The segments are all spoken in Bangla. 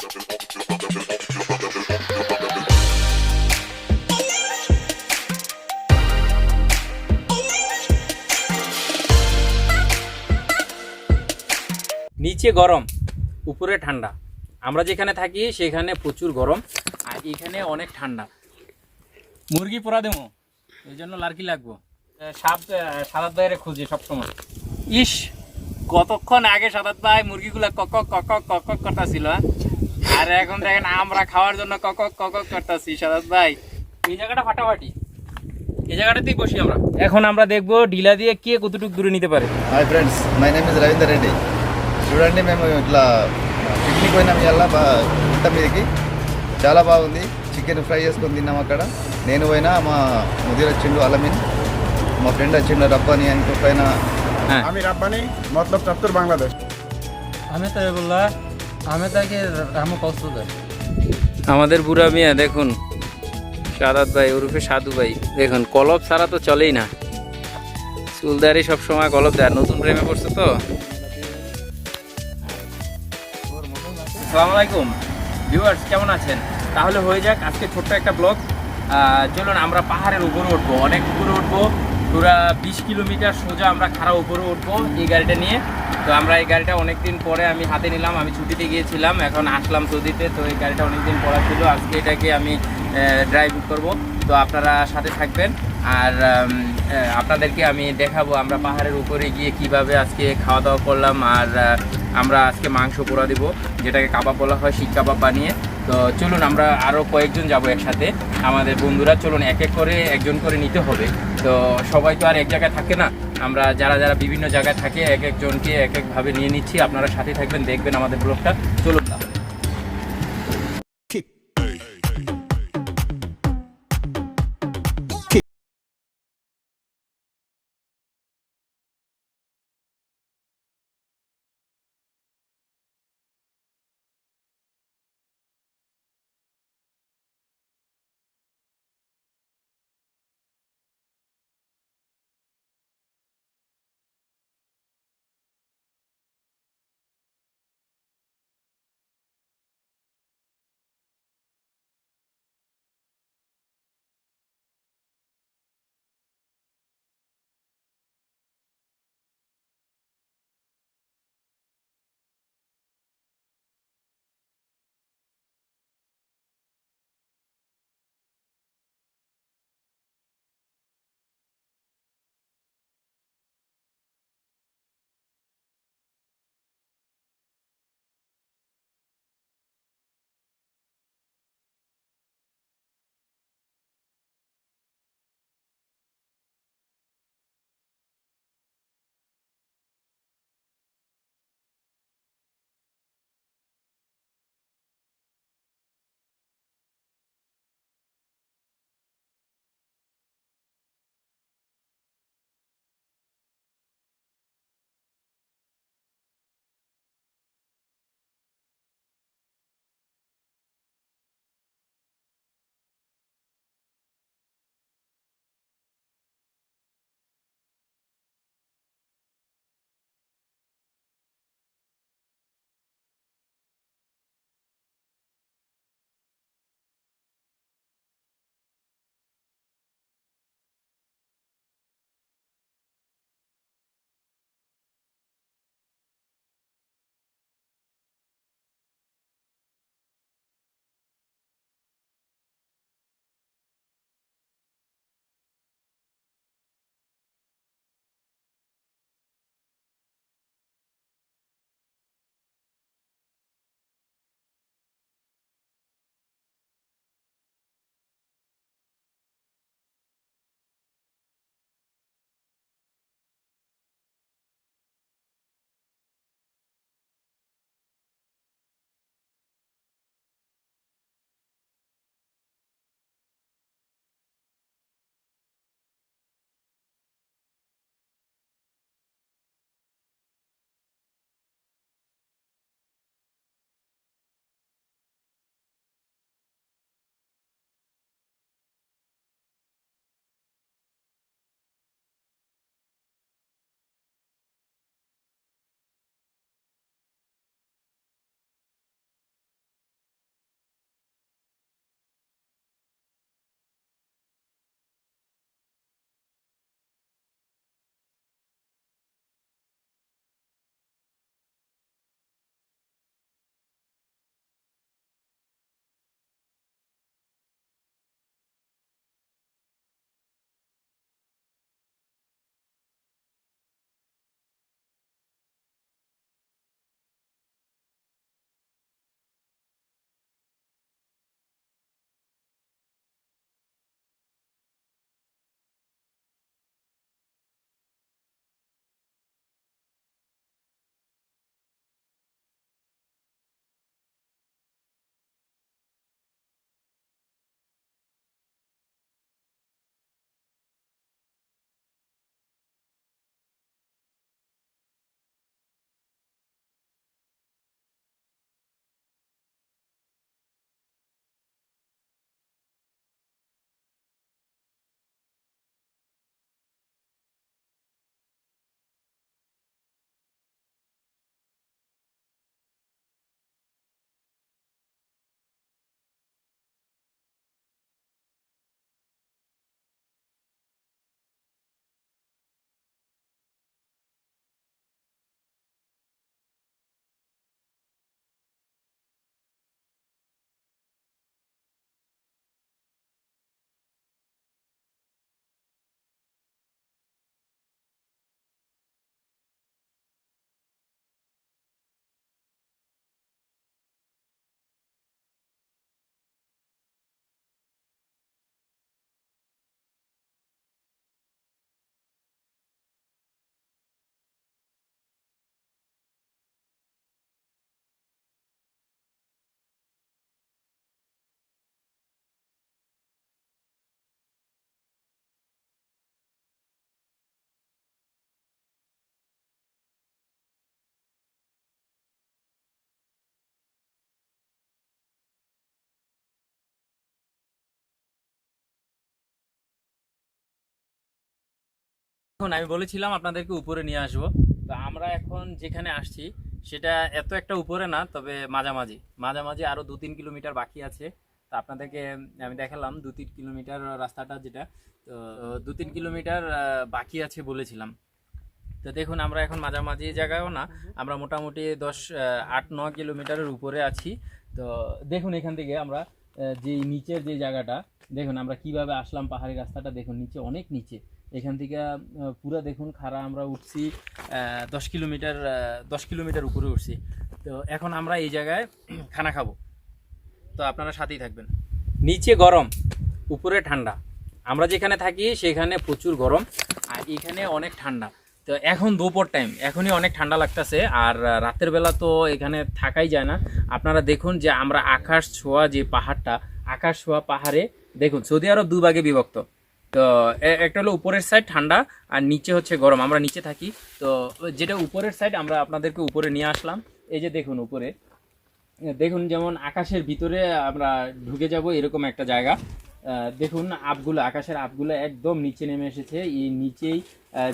নিচে গরম, উপরে ঠান্ডা। আমরা যেখানে থাকি সেখানে প্রচুর গরম, আর এখানে অনেক ঠান্ডা। মুরগি পোড়া দেবো, এই জন্য লার্কি লাগবো। সাদাত ভাইয়ের খুঁজে সবসময়। ইস, কতক্ষণ আগে সাদাত ভাই মুরগিগুলা কক কক কক করতেছিল, আর এখন দেখেন আমরা খাওয়ার জন্য কক কক করতেছি। সাদাত ভাই, এই জায়গাটা ফাটাফাটি, এই জায়গাটাতেই বসি আমরা। এখন আমরা দেখবো ঢিলা দিয়ে কে কতটুকু দূরে নিতে পারে। Hi friends, my name is Ravinder Reddy. చూడండి, మేము ఇట్లా పిక్నిక్ పోయినాం. ఇలా గుట్ట మీదకి చాలా బాగుంది. చికెన్ ఫ్రై చేసుకొని తిన్నాం అక్కడ. నేను పోయినా, మా ముదిర్ వచ్చిండు అలమిన్, మా ఫ్రెండ్ వచ్చిండు రబ్బాని, ఇంకొక ఆయన আমি রাব্বানি, মতলব চাত্তর বাংলাদেশ। আমি তো বললাম আমি তাকে রামু কক্সবাজার। আমাদের বুড়া মিয়া দেখুন, সাদাত ভাই ওরফে সাধু ভাই, দেখুন কলব ছাড়া তো চলেই না। চুলদারি সবসময় কলব দেয়, নতুন প্রেমে পড়ছে তো। আসসালামু আলাইকুম ভিউয়ার্স, কেমন আছেন? তাহলে হয়ে যাক আজকে ছোট্ট একটা ব্লগ। চলুন আমরা পাহাড়ের উপরে উঠবো, অনেক উপরে উঠবো, পুরা 20 কিলোমিটার সোজা আমরা খাড়া উপরে উঠবো এই গাড়িটা নিয়ে। তো আমরা এই গাড়িটা অনেকদিন পরে আমি হাতে নিলাম, আমি ছুটিতে গিয়েছিলাম, এখন আসলাম সৌদিতে। তো এই গাড়িটা অনেকদিন পড়া ছিল, আজকে এটাকে আমি ড্রাইভ করব। তো আপনারা সাথে থাকবেন, আর আপনাদেরকে আমি দেখাবো আমরা পাহাড়ের উপরে গিয়ে কিভাবে আজকে খাওয়া দাওয়া করলাম। আর আমরা আজকে মাংস পোড়া দিব, যেটাকে কাবাব বলা হয়, শিক কাবাব বানিয়ে। তো চলুন আমরা আরও কয়েকজন যাব একসাথে, আমাদের বন্ধুরা। চলুন এক এক করে একজন করে নিতে হবে, তো সবাই তো আর এক জায়গায় থাকে না। আমরা যারা যারা বিভিন্ন জায়গায় থাকে এক একজনকে এক একভাবে নিয়ে নিচ্ছি। আপনারা সাথে থাকবেন, দেখবেন আমাদের ব্লগটা। চলুন না। এখন আমি বলেছিলাম আপনাদেরকে উপরে নিয়ে আসবো, তো আমরা এখন যেখানে আসছি সেটা এত একটা উপরে না, তবে মাঝামাঝি আরও 2-3 কিলোমিটার বাকি আছে। তো আপনাদেরকে আমি দেখালাম 2-3 কিলোমিটার রাস্তাটা, যেটা তো 2-3 কিলোমিটার বাকি আছে বলেছিলাম। তো দেখুন আমরা এখন মাঝামাঝি জায়গায়ও না, আমরা মোটামুটি 8-9 কিলোমিটারের উপরে আছি। তো দেখুন এখান থেকে আমরা যে নিচের যে জায়গাটা দেখুন, আমরা কিভাবে আসলাম পাহাড়ি রাস্তাটা দেখুন, নিচে অনেক নিচে। এখান থেকে পুরো দেখুন খাড়া আমরা উঠছি 10 কিলোমিটার উপরে উঠছি। তো এখন আমরা এই জায়গায় খানা খাবো, তো আপনারা সাথেই থাকবেন। নিচে গরম, উপরে ঠান্ডা। আমরা যেখানে থাকি সেখানে প্রচুর গরম, আর এখানে অনেক ঠান্ডা। তো এখন দুপুর টাইম, এখনই অনেক ঠান্ডা লাগতেছে, আর রাতের বেলা তো এখানে থাকাই যায় না। আপনারা দেখুন যে আমরা আকাশ ছোঁয়া যে পাহাড়টা, আকাশ ছোঁয়া পাহাড়ে দেখুন সৌদি আরব 2 ভাগে বিভক্ত। তো একটা হলো উপরের সাইড ঠান্ডা, আর নিচে হচ্ছে গরম। আমরা নিচে থাকি, তো যেটা উপরের সাইড আমরা আপনাদেরকে উপরে নিয়ে আসলাম। এই যে দেখুন উপরে দেখুন, যেমন আকাশের ভিতরে আমরা ঢুকে যাব এরকম একটা জায়গা। দেখুন আপগুলো, আকাশের আপগুলো একদম নিচে নেমে এসেছে। এই নিচেই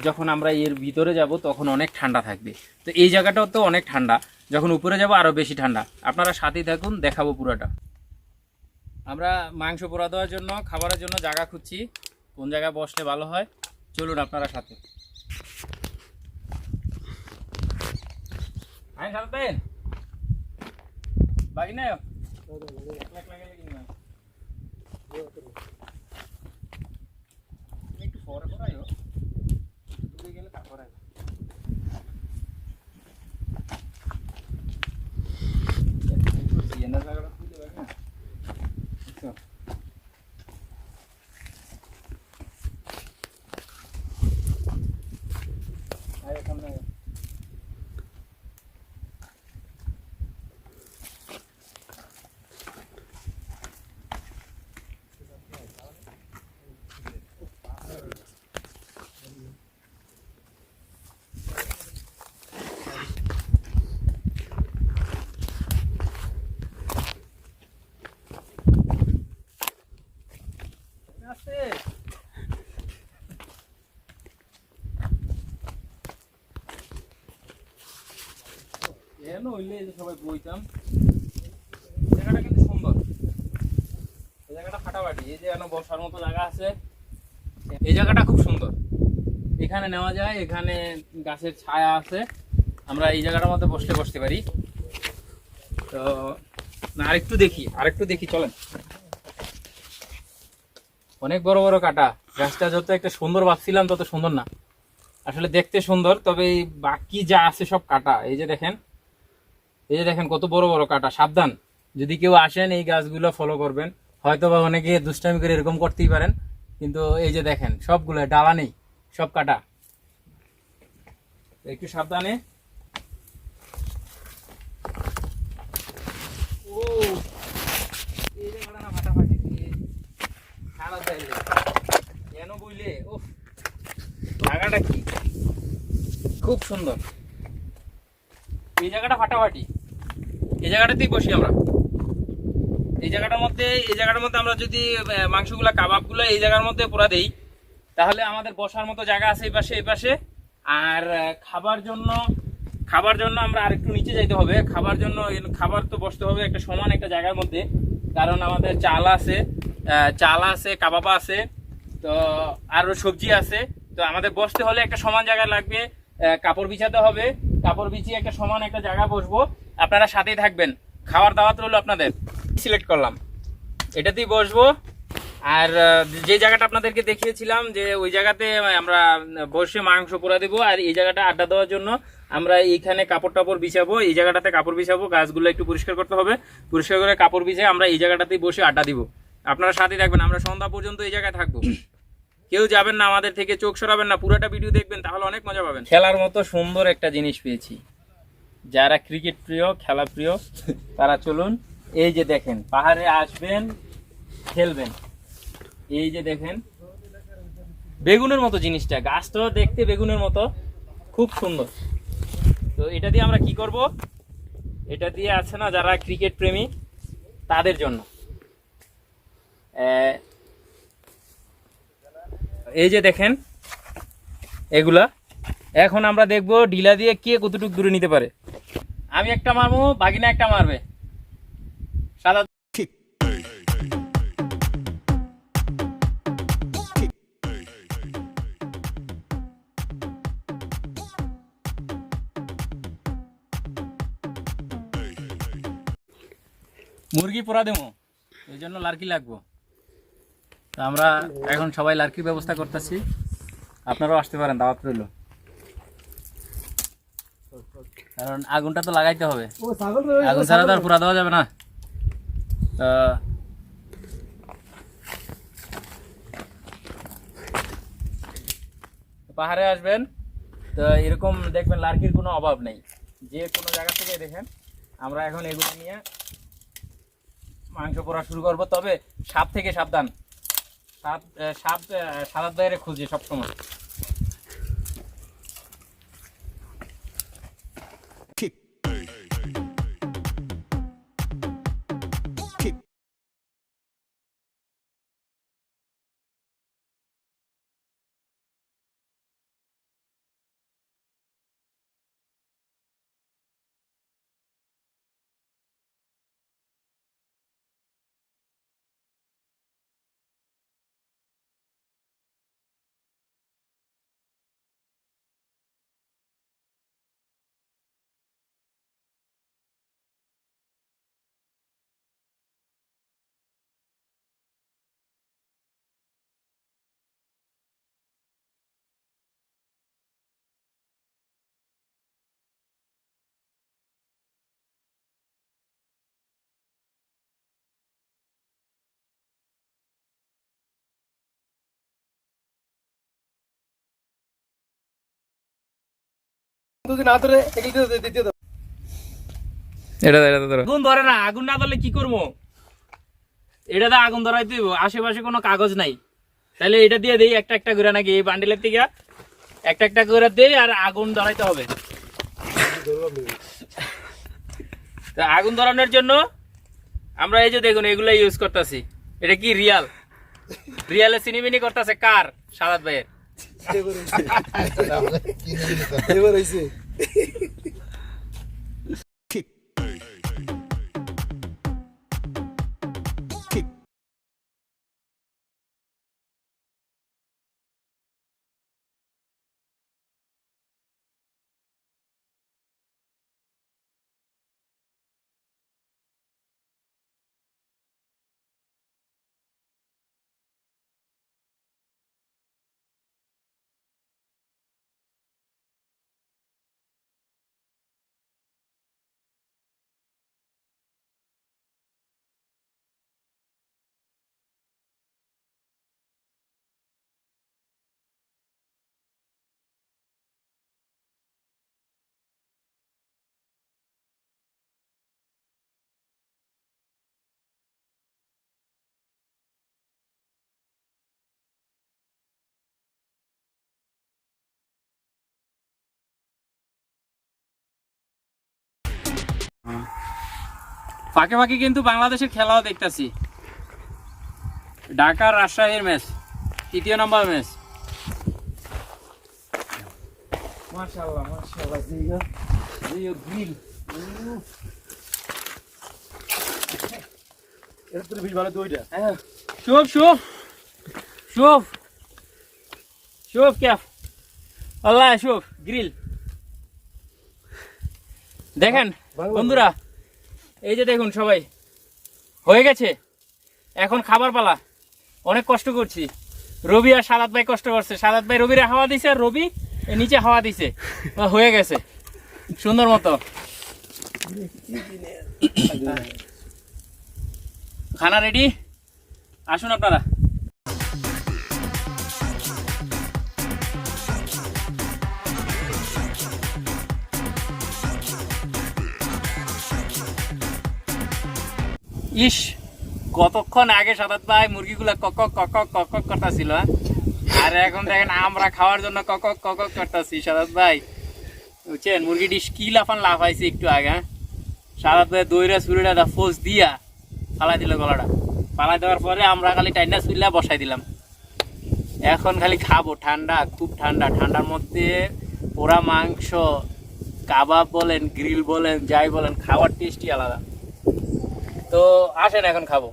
যখন আমরা এর ভিতরে যাব তখন অনেক ঠান্ডা থাকবে। তো এই জায়গাটাও তো অনেক ঠান্ডা, যখন উপরে যাব আরও বেশি ঠান্ডা। আপনারা সাথেই থাকুন, দেখাবো পুরোটা। আমরা মাংস পোড়া দেওয়ার জন্য, খাবারের জন্য জায়গা খুঁজছি, কোন জায়গায় বসলে ভালো হয়। চলুন আপনারা সাথে। আইন সাথে বাকি না একটু পরে পড়াইও, দূরে গেলে তারপরে জায়গাটা খুঁজে পাবে না। সবাই বইতাম। জায়গাটা কিন্তু সুন্দর, এই জায়গাটা ফাটাফাটি। এই যে বসার মতো জায়গা আছে, এই জায়গাটা খুব সুন্দর। এখানে নেওয়া যায়, এখানে গাছের ছায়া আছে, আমরা এই জায়গাটার মধ্যে বসতে পারি। তো আরেকটু দেখি চলেন। অনেক বড় বড় কাটা, গাছটা যত একটা সুন্দর ভাবছিলাম তত সুন্দর না। আসলে দেখতে সুন্দর, তবে বাকি যা আছে সব কাটা। এই যে দেখেন কত বড় বড় কাটা। সাবধান, যদি কেউ আসেন এই গাছগুলো ফলো করবেন। হয়তো বা অনেকে দুষ্টামি করে এরকম করতেই পারেন, কিন্তু এই যে দেখেন সবগুলো ডালা নেই, সব কাটা। একটু সাবধানে। ও এই জায়গাটা না ফাটাফাটি খারাপ যাইলে কেন বইলে। ও জায়গাটা কি খুব সুন্দর, এই জায়গাটা ফাটাফাটি। এই জায়গাটাতেই বসি আমরা। এই জায়গাটার মধ্যে আমরা যদি মাংসগুলা, কাবাবগুলো এই জায়গার মধ্যে পোড়া দেই, তাহলে আমাদের বসার মতো জায়গা আছে এই পাশে। আর খাবার জন্য আমরা আরেকটু নিচে যাইতে হবে। খাবার তো বসতে হবে একটা সমান একটা জায়গার মধ্যে, কারণ আমাদের চাল আছে, কাবাব আছে, তো আরও সবজি আছে। তো আমাদের বসতে হলে একটা সমান জায়গা লাগবে, কাপড় বিছাতে হবে। কাপড় বিছিয়ে একটা সমান একটা জায়গা বসবো। আপনারা সাথেই থাকবেন। খাবার দাওয়াত রইল আপনাদের। সিলেক্ট করলাম, এটাতেই বসবো। আর যে জায়গাটা আপনাদেরকে দেখিয়েছিলাম, যে ওই জায়গাতে আমরা বসে মাংস পোড়া দেবো। আর এই জায়গাটা আড্ডা দেওয়ার জন্য আমরা এইখানে কাপড় টাপড় বিছাবো। এই জায়গাটাতে কাপড় বিছাবো, গাছগুলো একটু পরিষ্কার করতে হবে। পরিষ্কার করে কাপড় বিছিয়ে আমরা এই জায়গাটাতেই বসে আড্ডা দিব। আপনারা সাথেই থাকবেন, আমরা সন্ধ্যা পর্যন্ত এই জায়গায় থাকবো। কেউ যাবেন না, আমাদের থেকে চোখ সরাবেন না, পুরোটা ভিডিও দেখবেন, তাহলে অনেক মজা পাবেন। খেলার মতো সুন্দর একটা জিনিস পেয়েছি। যারা ক্রিকেট প্রিয়, খেলা প্রিয়, তারা চলুন। এই যে দেখেন, পাহাড়ে আসবেন, খেলবেন। এই যে দেখেন বেগুনের মতো জিনিসটা, গাছটা দেখতে বেগুনের মতো, খুব সুন্দর। তো এটা দিয়ে আমরা কি করব, এটা দিয়ে আছে না যারা ক্রিকেট প্রেমী তাদের জন্য। এই যে দেখেন এগুলা। এখন আমরা দেখব ডিলা দিয়ে কে কতটুকু দূরে নিতে পারে। আমি একটা মারবো, বাগিনা একটা মারবে। সাদা মুরগি পোড়া দেবো, এই জন্য লার্কি লাগবো। তো আমরা এখন সবাই লার্কির ব্যবস্থা করতেছি, আপনারাও আসতে পারেন, দাওয়াত রইল। কারণ আগুনটা তো লাগাইতে হবে, আগুন ছাড়া তো আর পুরা দেওয়া যাবে না। পাহাড়ে আসবেন তো এরকম দেখবেন লার্কির কোনো অভাব নেই, যে কোনো জায়গা থেকে দেখেন। আমরা এখন এগুলো নিয়ে মাংস পোড়া শুরু করবো। তবে সাপ থেকে সাবধান, সাপ সাদাত বাইরে খুঁজে সবসময়। আগুন ধরে না, আগুন না ধরলে কি করবো? এটাতে আগুন ধরাইতে হইব, আশেপাশে কোনো কাগজ নাই। তাহলে এটা দিয়ে দেই একটা একটা করে, নাকি এই বান্ডিলের থেকে একটা একটা করে দেই আর আগুন ধরাইতে হবে। আগুন ধরানোর জন্য আমরা এই যে দেখুন এগুলো ইউজ করতেছি। এটা কি রিয়ালে সিনেমিনি করতেছে কার? সাদাত ভাইয়ের। ফাঁকে ফাঁকে কিন্তু বাংলাদেশের খেলাও দেখতেছি। ঢাকা রাজশাহীর ম্যাচ, 3য় নম্বর ম্যাচ। মাশাআল্লাহ মাশাআল্লাহ, জিও গ্রিল। এর তো বেশ ভালো দুইটা। شوف كيف والله شوف গ্রিল। দেখেন বন্ধুরা, এই যে দেখুন সবাই হয়ে গেছে। এখন খাবার পালা। অনেক কষ্ট করছি, রবি আর সাদাত ভাই কষ্ট করছে। সাদাত ভাই রবিরে হাওয়া দিছে, আর রবি নিচে হাওয়া দিছে, হয়ে গেছে সুন্দর মতো। খানা রেডি, আসুন আপনারা। ইস, কতক্ষণ আগে সাদাত ভাই মুরগিগুলা কক করতেছিল, আর এখন দেখেন আমরা খাওয়ার জন্য কক করতেছি। সাদাত ভাই বুঝছেন, মুরগি ডিশ কি লাফাইছে একটু আগে। সাদাত ভাই দইরা সুরিটা ফোস দিয়া ফালাই দিল, গলাটা ফালাই দেওয়ার পরে আমরা খালি টাইনা সুইলা বসাই দিলাম। এখন খালি খাবো, ঠান্ডা, খুব ঠান্ডা, ঠান্ডার মধ্যে পোড়া মাংস, কাবাব বলেন, গ্রিল বলেন, যাই বলেন, খাওয়ার টেস্টই আলাদা। তো আসেন এখন খাবো।